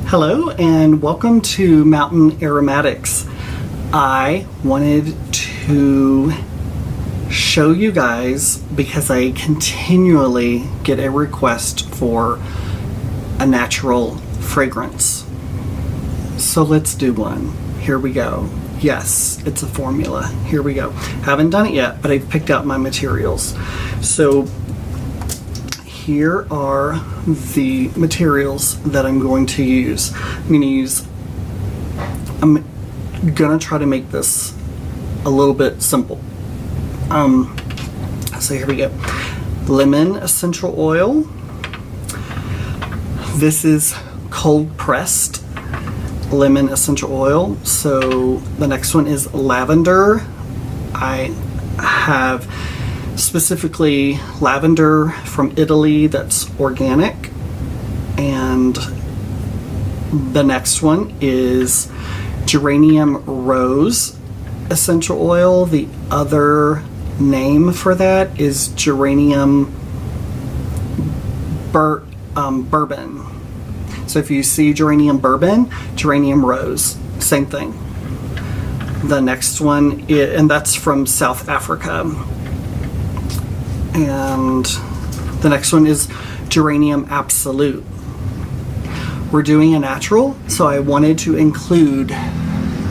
Hello and welcome to Mountain Aromatics. I wanted to show you guys, because I continually get a request for a natural fragrance. So let's do one. Here we go. Yes, it's a formula. Here we go. Haven't done it yet, but I've picked out my materials. So here are the materials that I'm going to use. I'm gonna try to make this a little bit simple. So here we go. Lemon essential oil. This is cold pressed lemon essential oil. So the next one is lavender. I have specifically lavender from Italy that's organic, and the next one is Geranium Rose essential oil. The other name for that is Geranium Bourbon. So if you see Geranium Bourbon, Geranium Rose, same thing. The next one and that's from South Africa. And the next one is Geranium Absoulte. We're doing a natural, so I wanted to include,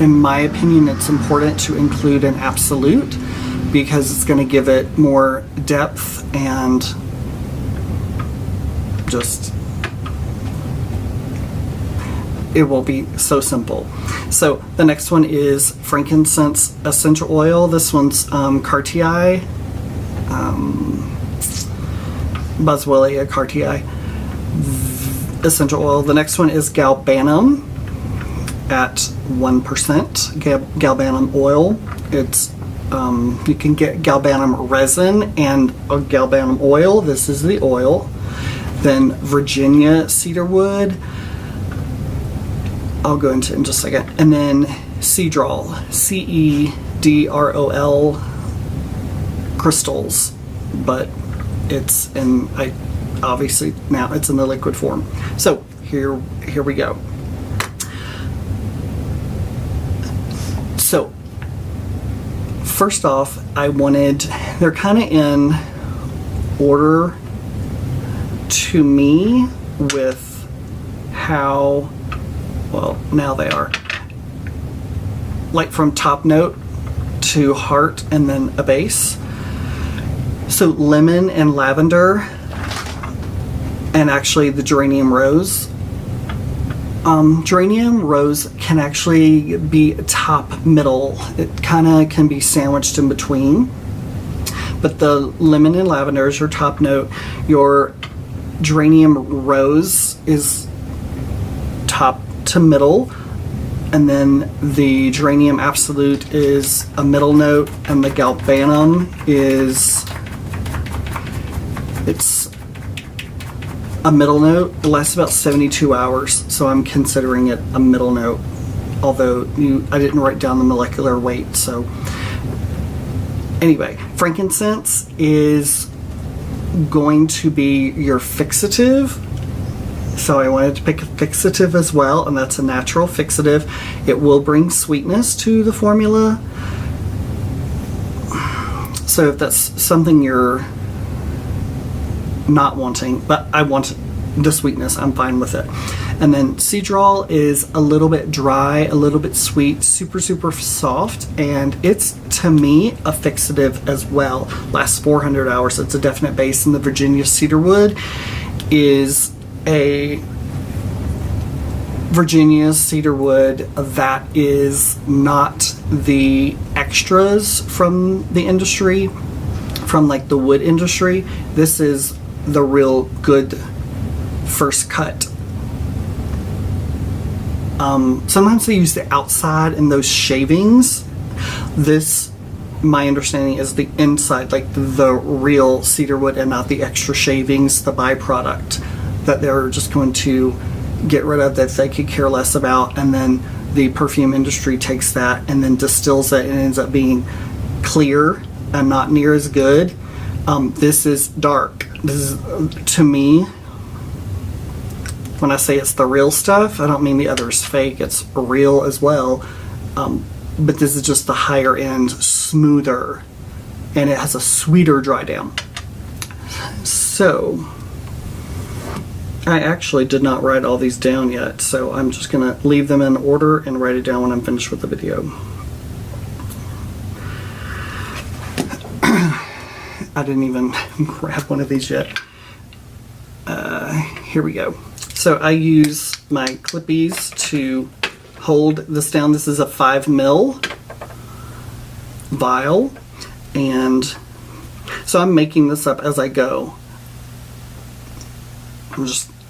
in my opinion, it's important to include an absolute because it's going to give it more depth and just, it will be so simple. So the next one is Frankincense essential oil. This one's Cartii Cartii essential oil. The next one is Galbanum at 1%. Galbanum oil. It's you can get galbanum resin and a galbanum oil. This is the oil. Then Virginia cedarwood. I'll go into it in just a second. And then Cedrol, Cedrol crystals, but it's in, obviously now it's in the liquid form. So here we go. So first off, they're kind of in order to me with how, well, now they are. Like from top note to heart and then a base. So lemon and lavender, and actually the geranium rose. Geranium rose can actually be top middle. It kind of can be sandwiched in between. But the lemon and lavender is your top note. Your geranium rose is top to middle. And then the Geranium Absoulte is a middle note, and the Galbanum it's a middle note. It lasts about 72 hours, so I'm considering it a middle note, although I didn't write down the molecular weight. So anyway, frankincense is going to be your fixative. So I wanted to pick a fixative as well, and that's a natural fixative. It will bring sweetness to the formula. So if that's something you're not wanting, but I want the sweetness, I'm fine with it. And then Cedrol is a little bit dry, a little bit sweet, super soft, and it's, to me, a fixative as well. Lasts 400 hours. It's a definite base. And the Virginia cedarwood is a Virginia cedarwood that is not the extras from the industry, from like the wood industry. This is the real good first cut. Sometimes they use the outside and those shavings. This, my understanding, is the inside, like the real cedarwood, and not the extra shavings, the byproduct that they're just going to get rid of, that they could care less about, and then the perfume industry takes that and then distills it and ends up being clear and not near as good. This is dark. This is, to me, When I say it's the real stuff, I don't mean the other is fake. It's real as well. But this is just the higher end, smoother, and it has a sweeter dry down. So I actually did not write all these down yet, so I'm just gonna leave them in order and write it down when I'm finished with the video. I didn't even grab one of these yet. Here we go. So I use my clippies to hold this down. This is a 5 ml vial, and so I'm making this up as I go.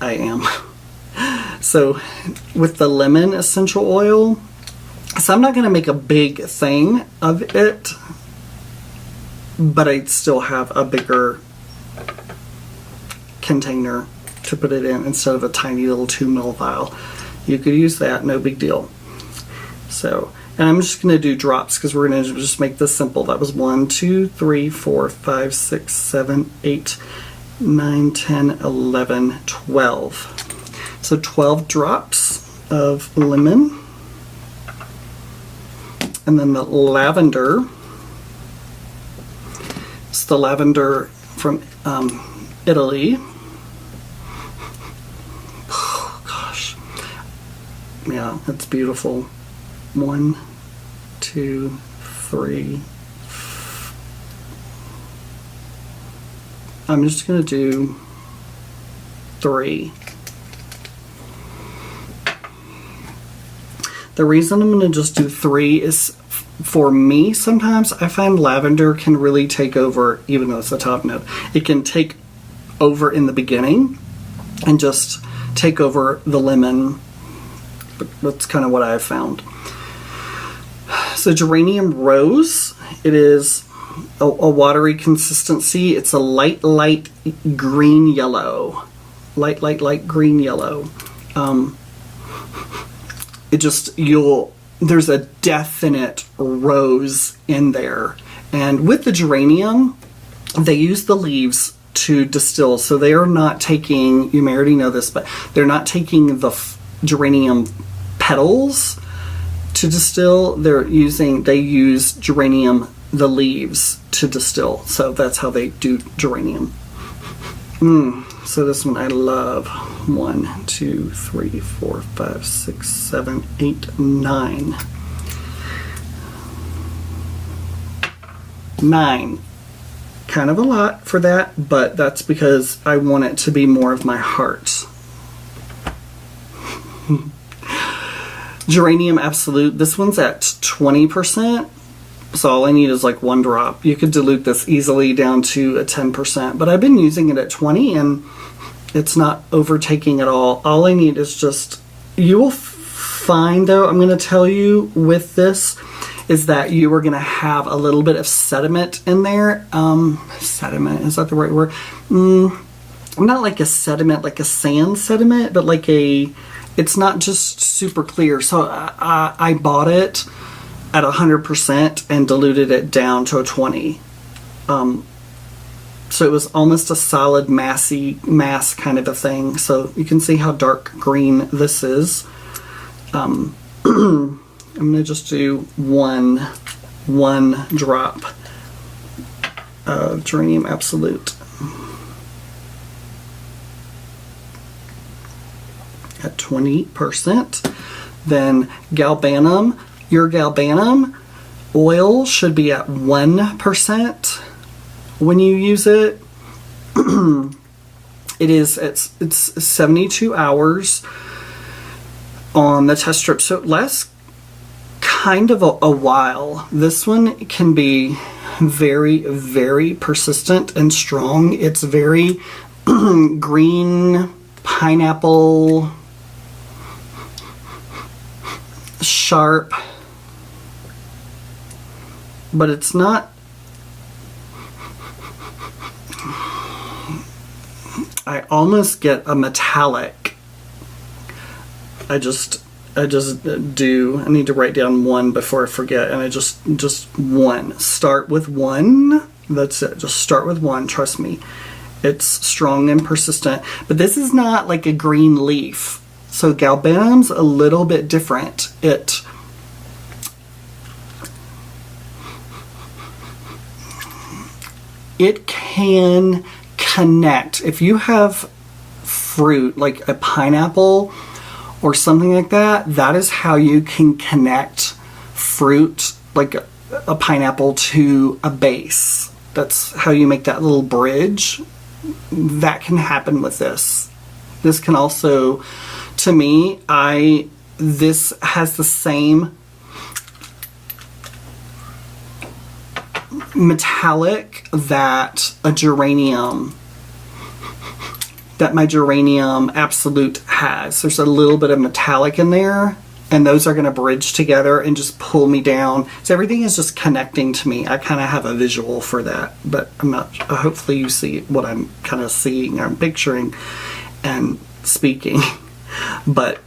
I am. So with the lemon essential oil, so I'm not going to make a big thing of it, but I still have a bigger container to put it in instead of a tiny little 2 ml vial. You could use that, no big deal. So, and I'm just going to do drops because we're going to just make this simple. That was 1, 2, 3, 4, 5, 6, 7, 8, 9, 10, 11, 12. So 12 drops of lemon. And then the lavender. It's the lavender from Italy. Oh, gosh. Yeah, it's beautiful. 1, 2, 3. I'm just going to do 3. The reason I'm going to just do 3 is for me, sometimes I find lavender can really take over, even though it's a top note. It can take over in the beginning and just take over the lemon. That's kind of what I've found. So Geranium Rose, it is a watery consistency. It's a light green yellow. Light green yellow. It just, there's a definite rose in there. And with the geranium, they use the leaves to distill. So they are not taking, you may already know this, but they're not taking the geranium petals to distill. They use geranium, the leaves, to distill. So that's how they do geranium. So this one I love. 1, 2, 3, 4, 5, 6, 7, 8, 9. 9. Kind of a lot for that, but that's because I want it to be more of my heart. Geranium Absoulte. This one's at 20%. So all I need is like 1 drop. You could dilute this easily down to a 10%, but I've been using it at 20 and it's not overtaking at all. All I need is just, you will find though, I'm going to tell you with this, is that you are going to have a little bit of sediment in there. Sediment, is that the right word? Not like a sediment, like a sand sediment, but like it's not just super clear. So I bought it at 100% and diluted it down to a 20. So it was almost a solid mass kind of a thing. So you can see how dark green this is. I'm going to just do one drop of Geranium Absoulte at 20%. Then Galbanum. Your Galbanium oil should be at 1% when you use it. It's 72 hours on the test strip, so it lasts kind of a while. This one can be very, very persistent and strong. It's very green, pineapple, sharp, but it's not, I almost get a metallic. I need to write down 1 before I forget, and I just 1. Start with 1. That's it. Just start with 1, trust me. It's strong and persistent, but this is not like a green leaf. So galbanum's a little bit different. It can connect. If you have fruit like a pineapple or something like that, that is how you can connect fruit like a pineapple to a base. That's how you make that little bridge. That can happen with this. This can also, to me, this has the same metallic that my Geranium Absoulte has. There's a little bit of metallic in there, and those are going to bridge together and just pull me down. So everything is just connecting to me. I kind of have a visual for that, but I'm not, hopefully you see what I'm kind of seeing, I'm picturing and speaking. But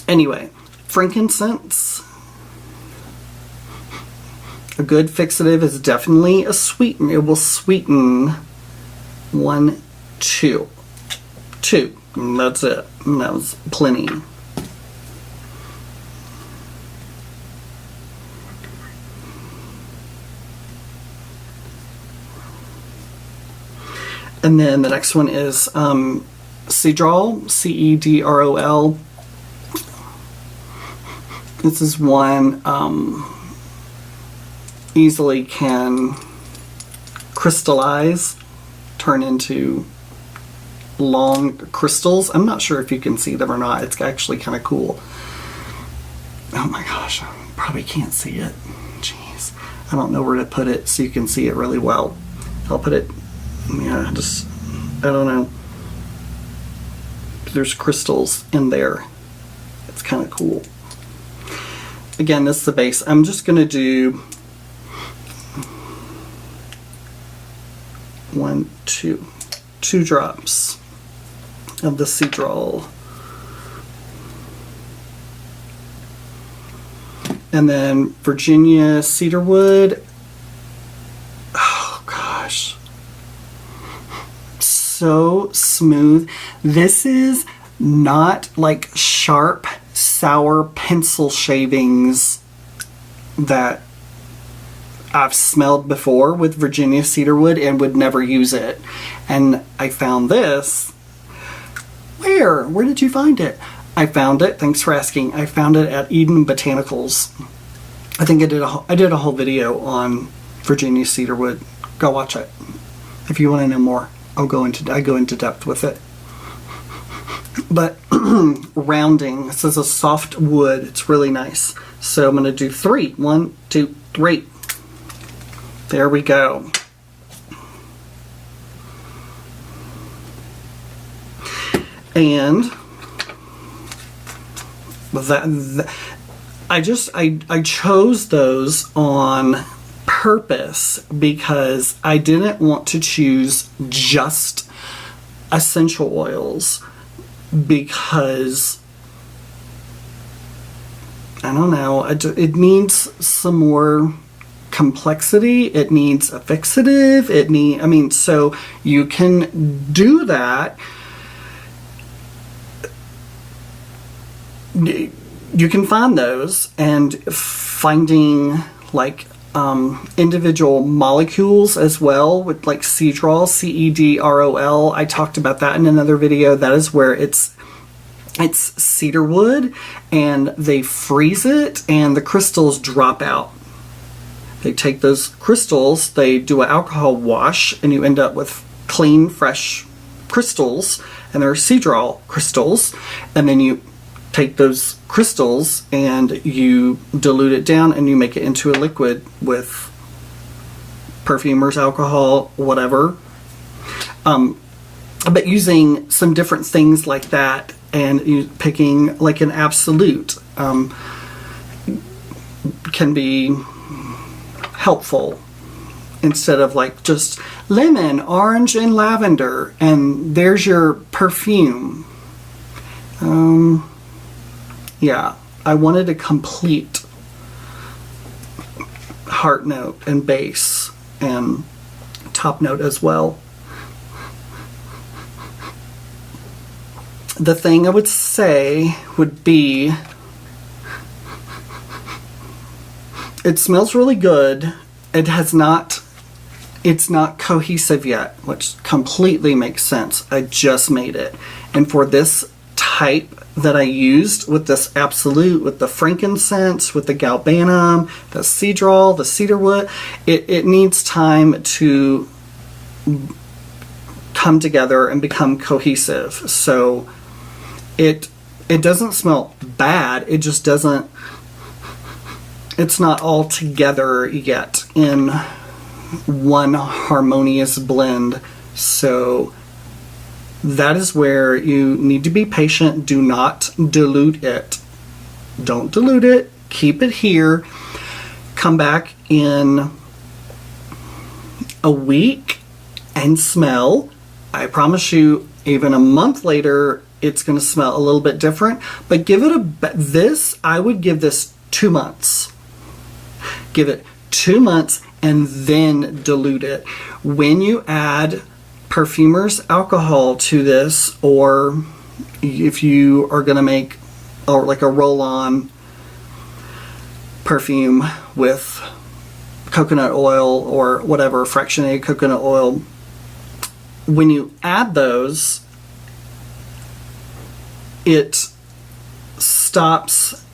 anyway, frankincense. A good fixative is definitely a sweeten. It will sweeten 1, 2. 2. And that's it. And that was plenty. And then the next one is Cedrol, Cedrol. This is one easily can crystallize, turn into long crystals. I'm not sure if you can see them or not. It's actually kind of cool. Oh my gosh, I probably can't see it. Jeez. I don't know where to put it so you can see it really well. I'll put it, yeah, just, I don't know. There's crystals in there. It's kind of cool. Again, this is the base. I'm just going to do 1, 2 drops of the Cedrol. And then Virginia Cedarwood. Oh gosh. So smooth. This is not like sharp, sour pencil shavings that I've smelled before with Virginia Cedarwood and would never use it. And I found this. Where did you find it? I found it, thanks for asking, I found it at Eden Botanicals. I think I did a whole video on Virginia Cedarwood. Go watch it. If you want to know more, I go into depth with it. But rounding, this is a soft wood. It's really nice. So I'm going to do 3. 1, 2, 3. There we go. And I chose those on purpose because I didn't want to choose just essential oils, because I don't know, it needs some more complexity. It needs a fixative. So you can do that. You can find those, and finding like individual molecules as well with like Cedrol, Cedrol. I talked about that in another video. That is where it's cedarwood, and they freeze it and the crystals drop out. They take those crystals, they do an alcohol wash, and you end up with clean, fresh crystals, and they're Cedrol crystals. And then you take those crystals and you dilute it down and you make it into a liquid with perfumers, alcohol, whatever. But using some different things like that, and you picking like an Absoulte can be helpful, instead of like just lemon, orange, and lavender, and there's your perfume. Yeah, I wanted a complete heart note and base and top note as well. the thing I would say would be, it smells really good. It's not cohesive yet, which completely makes sense. I just made it. And for this type that I used with this Absoulte, with the frankincense, with the galbanum, the Cedrol, the cedarwood, it needs time to come together and become cohesive. So it doesn't smell bad, it just doesn't, it's not all together yet in one harmonious blend. So that is where you need to be patient. Do not dilute it. Don't dilute it. Keep it here. Come back in a week and smell. I promise you, even a month later, it's going to smell a little bit different. But give it this, I would give this 2 months. Give it 2 months and then dilute it. When you add perfumer's alcohol to this, or if you are going to make like a roll-on perfume with coconut oil or whatever, fractionated coconut oil, when you add those, it stops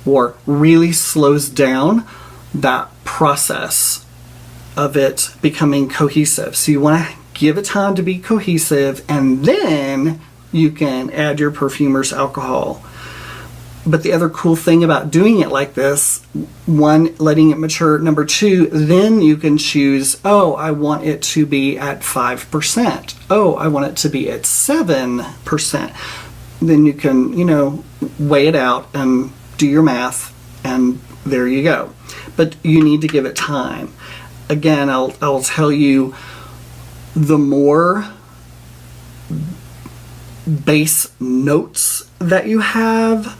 or really slows down that process of it becoming cohesive. So you want to give it time to be cohesive, and then you can add your perfumer's alcohol. But the other cool thing about doing it like this, one, letting it mature. Number two, then you can choose, oh, I want it to be at 5%. Oh, I want it to be at 7%. Then you can, weigh it out and do your math, and there you go. But you need to give it time. Again, I'll tell you, the more base notes that you have,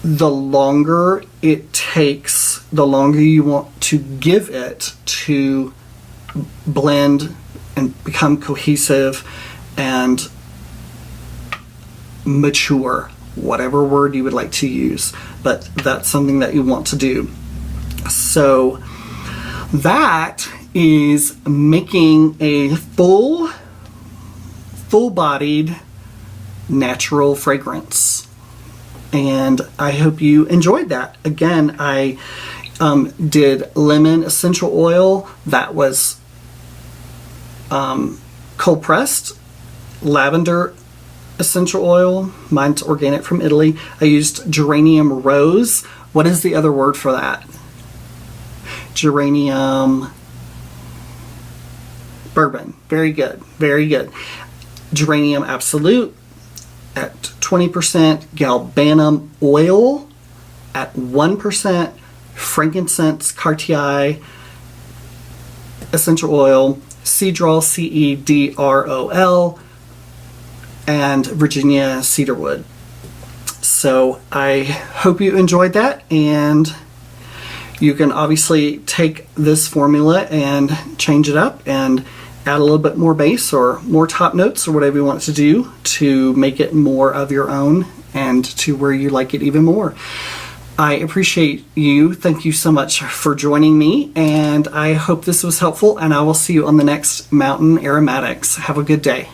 the longer it takes, the longer you want to give it to blend and become cohesive and mature, whatever word you would like to use, but that's something that you want to do. So that is making a full-bodied natural fragrance. And I hope you enjoyed that. Again, I did lemon essential oil that was cold pressed, lavender essential oil, mine's organic from Italy. I used geranium rose. What is the other word for that? Geranium bourbon. Very good, very good. Geranium Absoulte at 20%, Galbanium Oil at 1%, Frankincense Cartii essential oil, Cedrol, Cedrol, and Virginia Cedarwood. So I hope you enjoyed that, and you can obviously take this formula and change it up and add a little bit more base or more top notes or whatever you want to do to make it more of your own and to where you like it even more. I appreciate you. Thank you so much for joining me, and I hope this was helpful, and I will see you on the next Mountain Aromatics. Have a good day.